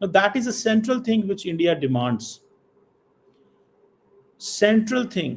Now, that is a central thing which India demands. Central thing,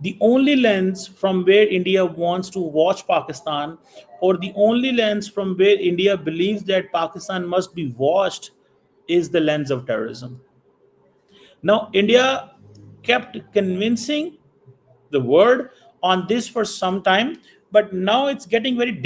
The only lens from where India wants to watch Pakistan, or the only lens from where India believes that Pakistan must be watched, is the lens of terrorism. Now, India kept convincing the world on this for some time, but now it's getting very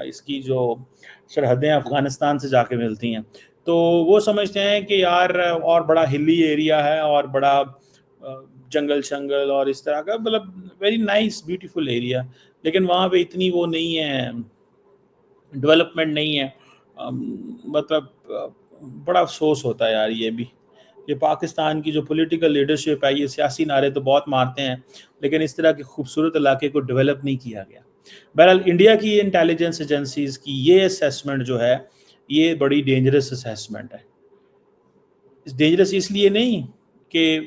اس کی جو سرحدیں افغانستان سے جا کے ملتی ہیں، تو وہ سمجھتے ہیں کہ یار اور بڑا ہلی ایریا ہے اور بڑا جنگل شنگل اور اس طرح کا، مطلب ویری نائس بیوٹیفل ایریا، لیکن وہاں پہ اتنی وہ نہیں ہے، ڈیولپمنٹ نہیں ہے. مطلب بڑا افسوس ہوتا ہے یار. یہ بھی یہ پاکستان کی جو پولیٹیکل لیڈرشپ ہے، یہ سیاسی نعرے تو بہت مارتے ہیں لیکن اس طرح کے خوبصورت علاقے کو ڈیولپ نہیں کیا گیا. بہرحال انڈیا کی انٹیلیجنس ایجنسیز کی یہ اسیسمنٹ جو ہے یہ بڑی ڈینجرس اسیسمنٹ ہے. ڈینجرس اس لیے نہیں کہ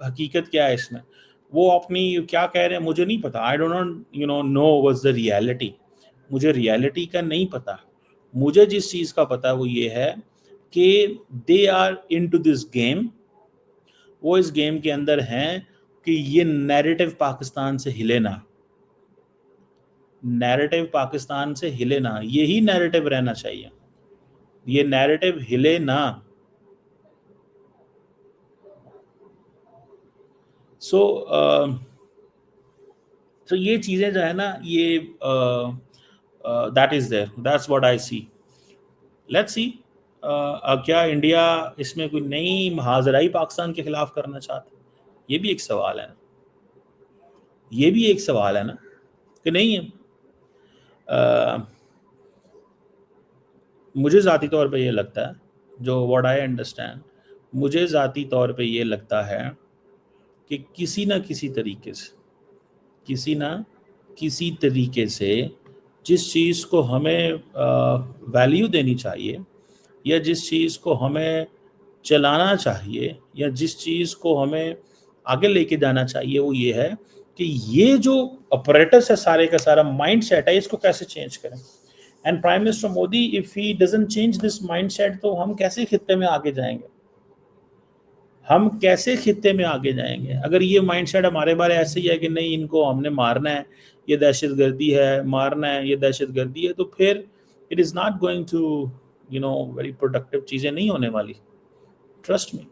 حقیقت کیا ہے اس میں، وہ اپنی کیا کہہ رہے ہیں مجھے نہیں پتا. I don't know what's the reality. مجھے ریالٹی کا نہیں پتا. مجھے جس چیز کا پتا وہ یہ ہے کہ they are into this game. وہ اس گیم کے اندر ہیں کہ یہ نیریٹو پاکستان سے ہلے نہ، نیریٹو پاکستان سے ہلے نہ. یہی نیریٹو رہنا چاہیے. یہ نیریٹو ہلے نہ. سو یہ چیزیں جو ہے نا یہ that is there, that's what I see. Let's see کیا انڈیا اس میں کوئی نئی محاذرائی پاکستان کے خلاف کرنا چاہتا ہے؟ یہ بھی ایک سوال ہے نا، یہ بھی ایک سوال ہے نا کہ نہیں ہے. مجھے ذاتی طور پہ یہ لگتا ہے، جو واٹ آئی انڈرسٹینڈ، مجھے ذاتی طور پہ یہ لگتا ہے کہ کسی نہ کسی طریقے سے جس چیز کو ہمیں ویلیو دینی چاہیے یا جس چیز کو ہمیں چلانا چاہیے یا جس چیز کو ہمیں آگے لے کے جانا چاہیے وہ یہ ہے کہ یہ جو اپریٹس ہے سارے کا سارا مائنڈ سیٹ ہے، اس کو کیسے چینج کریں. And prime minister Modi if he doesn't change this mindset تو ہم کیسے خطے میں آگے جائیں گے؟ ہم کیسے خطے میں آگے جائیں گے اگر یہ مائنڈ سیٹ ہمارے بارے ایسے ہی ہے کہ نہیں ان کو ہم نے مارنا ہے، یہ دہشت گردی ہے، مارنا ہے، یہ دہشت گردی ہے، تو پھر it is not going to very productive چیزیں نہیں ہونے والی. ٹرسٹ می،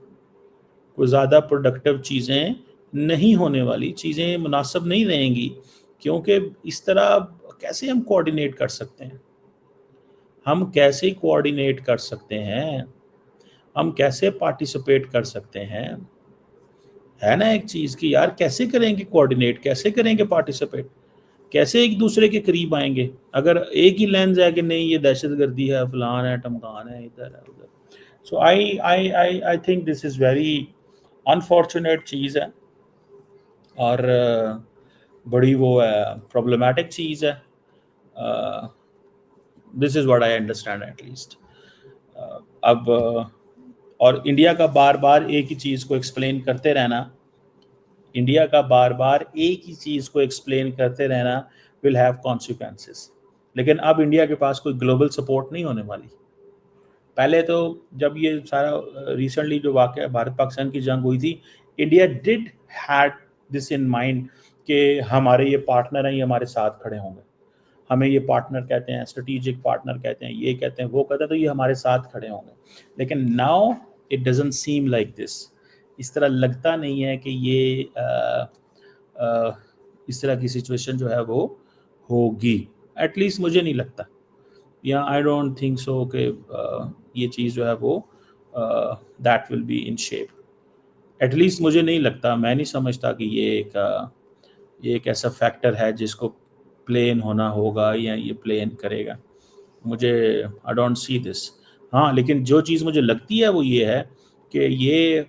کوئی زیادہ پروڈکٹیو چیزیں نہیں ہونے والی، چیزیں مناسب نہیں رہیں گی. کیونکہ اس طرح کیسے ہم کوآرڈینیٹ کر سکتے ہیں؟ ہم کیسے کوآرڈینیٹ کر سکتے ہیں؟ ہم کیسے پارٹیسپیٹ کر سکتے ہیں؟ ہے نا ایک چیز کہ یار کیسے کریں گے کوآرڈینیٹ، کیسے کریں گے پارٹیسپیٹ، کیسے ایک دوسرے کے قریب آئیں گے اگر ایک ہی لینز ہے کہ نہیں یہ دہشت گردی ہے، فلان ہے، ٹمکان ہے، ادھر ہے ادھر. So I think this is very unfortunate چیز ہے اور بڑی وہ ہے پرابلمٹک چیز ہے. This is what I understand at least. اب اور انڈیا کا بار بار ایک ہی چیز کو ایکسپلین کرتے رہنا، انڈیا کا بار بار ایک ہی چیز کو ایکسپلین کرتے رہنا will have consequences. لیکن اب انڈیا کے پاس کوئی گلوبل سپورٹ نہیں ہونے والی. پہلے تو جب یہ سارا ریسنٹلی جو واقعہ بھارت پاکستان کی جنگ ہوئی تھی، India did had this in mind کہ ہمارے یہ پارٹنر ہیں، یہ ہمارے ساتھ کھڑے ہوں گے. ہمیں یہ پارٹنر کہتے ہیں، اسٹریٹجک پارٹنر کہتے ہیں، یہ کہتے ہیں، وہ کہتے ہیں، تو یہ ہمارے ساتھ کھڑے ہوں گے. لیکن now it doesn't seem like this. اس طرح لگتا نہیں ہے کہ یہ اس طرح کی سچویشن جو ہے وہ ہوگی. ایٹ لیسٹ مجھے نہیں لگتا، یا آئی ڈونٹ تھنک سو کہ یہ چیز جو ہے وہ that will be in shape. At least مجھے نہیں لگتا، میں نہیں سمجھتا کہ یہ ایک ایسا فیکٹر ہے جس کو پلین ہونا ہوگا یا یہ پلین کرے گا. مجھے آئی ڈونٹ سی دس. ہاں لیکن جو چیز مجھے لگتی ہے وہ یہ ہے کہ یہ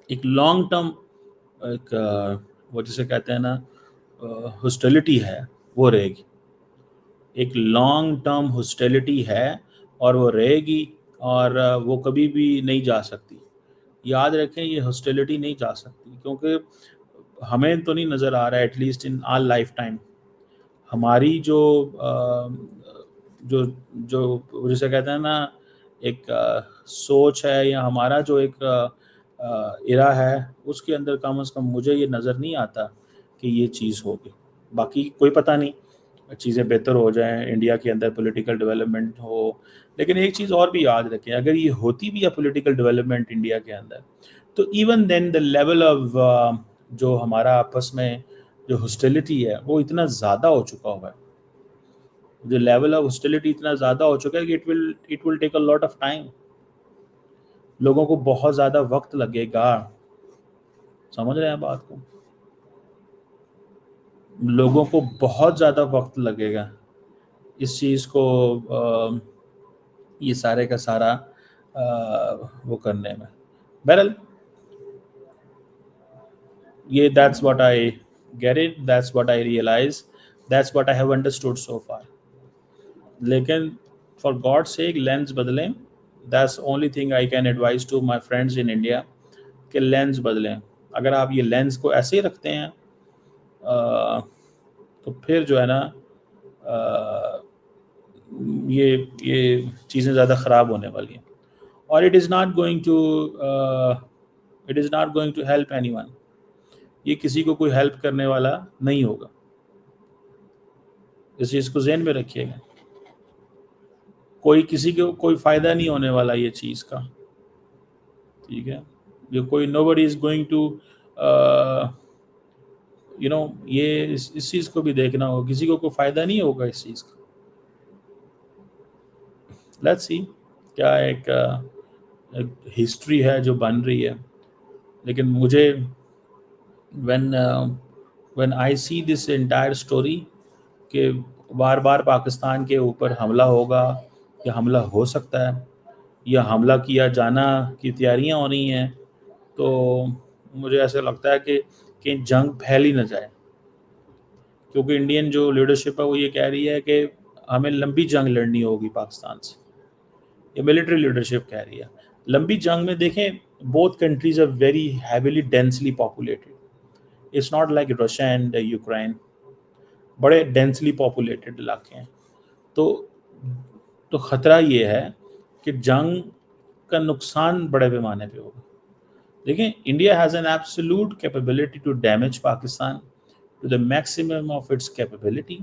ایک لانگ ٹرم ایک وہ جسے کہتے ہیں نا ہاسٹیلٹی ہے، وہ رہے گی. ایک لانگ ٹرم ہاسٹیلٹی ہے اور وہ رہے گی اور وہ کبھی بھی نہیں جا سکتی. یاد رکھیں یہ ہاسٹیلٹی نہیں جا سکتی کیونکہ ہمیں تو نہیں نظر آ رہا ہے at least in all lifetime ہماری جو جسے کہتے ہیں نا ایک سوچ ہے یا ہمارا جو ایک ارا ہے اس کے اندر کم از کم مجھے یہ نظر نہیں آتا کہ یہ چیز ہوگی. باقی کوئی پتہ نہیں، چیزیں بہتر ہو جائیں، انڈیا کے اندر پولیٹیکل ڈیولپمنٹ ہو. لیکن ایک چیز اور بھی یاد رکھیں، اگر یہ ہوتی بھی ہے پولیٹیکل ڈیولپمنٹ انڈیا کے اندر تو even then the level of جو ہمارا آپس میں جو ہاسٹیلٹی ہے وہ اتنا زیادہ ہو چکا ہوا ہے جو لیول آف ہاسٹیلٹی اتنا زیادہ ہو چکا ہے کہ it will take a lot of time. لوگوں کو بہت زیادہ وقت لگے گا. سمجھ رہے ہیں بات کو؟ لوگوں کو بہت زیادہ وقت لگے گا اس چیز کو یہ سارے کا سارا وہ کرنے میں. بہرحال یہ that's what I get it, that's what I realize, that's what I have understood so far. لیکن for God's sake لینس بدلیں. that's the only thing I can advise to my friends in India کہ lens بدلیں. اگر آپ یہ lens کو ایسے ہی رکھتے ہیں تو پھر جو ہے نا یہ چیزیں زیادہ خراب ہونے والی ہیں. اور it is not going to help anyone. یہ کسی کو کوئی ہیلپ کرنے والا نہیں ہوگا. اس چیز کو ذہن میں رکھیے گا. کسی کو کوئی فائدہ نہیں ہونے والا یہ چیز کا. ٹھیک ہے. یہ کوئی nobody is going to یہ اس چیز کو بھی دیکھنا ہوگا. کسی کو کوئی فائدہ نہیں ہوگا اس چیز کا. لیٹس سی کیا ایک ہسٹری ہے جو بن رہی ہے. لیکن مجھے when I see this entire story کہ بار بار پاکستان کے اوپر حملہ ہوگا یا حملہ ہو سکتا ہے یا حملہ کیا جانا کی تیاریاں ہو رہی ہیں، تو مجھے ایسا لگتا ہے کہ جنگ پھیل ہی نہ جائے. کیونکہ انڈین جو لیڈرشپ ہے وہ یہ کہہ رہی ہے کہ ہمیں لمبی جنگ لڑنی ہوگی پاکستان سے. یہ ملٹری لیڈرشپ کہہ رہی ہے. لمبی جنگ میں دیکھیں both countries are very heavily densely populated. It's not like Russia and Ukraine. بڑے ڈینسلی پاپولیٹڈ علاقے ہیں. تو خطرہ یہ ہے کہ جنگ کا نقصان بڑے پیمانے پہ ہوگا. دیکھیں India has an absolute capability to damage Pakistan to the maximum of its capability,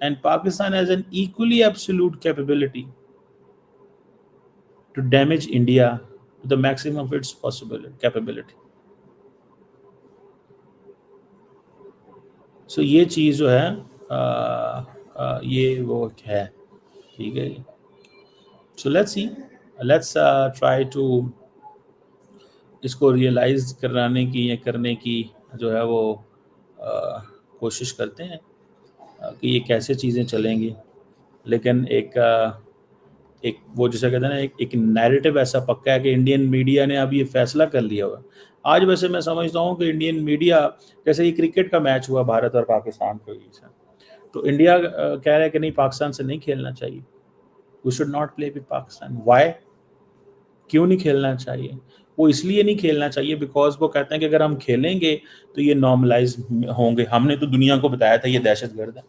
and Pakistan has an equally absolute capability to damage India to the maximum of its possible capability. So یہ چیز جو ہے یہ وہ ہے. ٹھیک ہے. سو لیٹس ٹرائی ٹو اس کو ریئلائز کرانے کی یا کرنے کی جو ہے وہ کوشش کرتے ہیں کہ یہ کیسے چیزیں چلیں گی. لیکن ایک وہ جیسے کہتے ہیں نا ایک نیریٹو ایسا پکا ہے کہ انڈین میڈیا نے اب یہ فیصلہ کر لیا ہوا. آج ویسے میں سمجھتا ہوں کہ انڈین میڈیا جیسے یہ کرکٹ کا میچ ہوا بھارت اور پاکستان کے بیچ میں, تو انڈیا کہہ رہا ہے کہ نہیں پاکستان سے نہیں کھیلنا چاہیے. We should not play with Pakistan. Why? کیوں نہیں کھیلنا چاہیے؟ وہ اس لیے نہیں کھیلنا چاہیے بیکاز وہ کہتے ہیں کہ اگر ہم کھیلیں گے تو یہ نارملائز ہوں گے. ہم نے تو دنیا کو بتایا تھا یہ دہشت گرد ہے.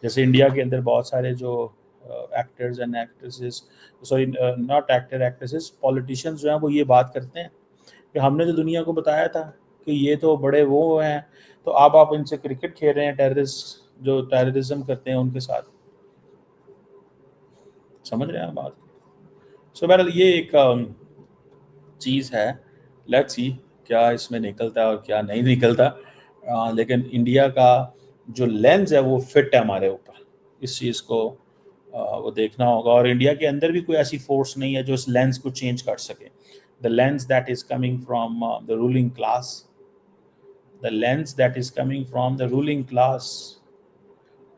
جیسے انڈیا کے اندر بہت سارے جو actors and actresses not actresses politicians جو ہیں وہ یہ بات کرتے ہیں کہ ہم نے تو دنیا کو بتایا تھا کہ یہ تو بڑے وہ ہیں, تو آپ ان سے کرکٹ کھیل رہے ہیں ٹیررسٹ جو ٹیررزم کرتے ہیں ان کے ساتھ. سمجھ رہے ہیں بات؟ سو بہرحال یہ ایک چیز ہے. لیٹس سی کیا اس میں نکلتا ہے اور کیا نہیں نکلتا. لیکن انڈیا کا جو لینز ہے وہ فٹ ہے ہمارے اوپر. اس چیز کو وہ دیکھنا ہوگا. اور انڈیا کے اندر بھی کوئی ایسی فورس نہیں ہے جو اس لینز کو چینج کر سکے. The lens that is coming from the ruling class, the lens that is coming from the ruling class.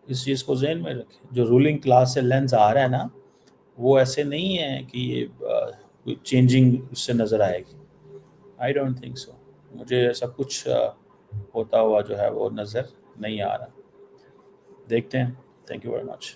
اس چیز کو ذہن میں رکھیں. جو رولنگ کلاس سے لینز آ رہا ہے نا وہ ایسے نہیں ہے کہ یہ کوئی چینجنگ اس سے نظر آئے گی. I don't think so. مجھے ایسا کچھ ہوتا ہوا جو ہے وہ نظر نہیں آ رہا. دیکھتے ہیں. Thank you very much.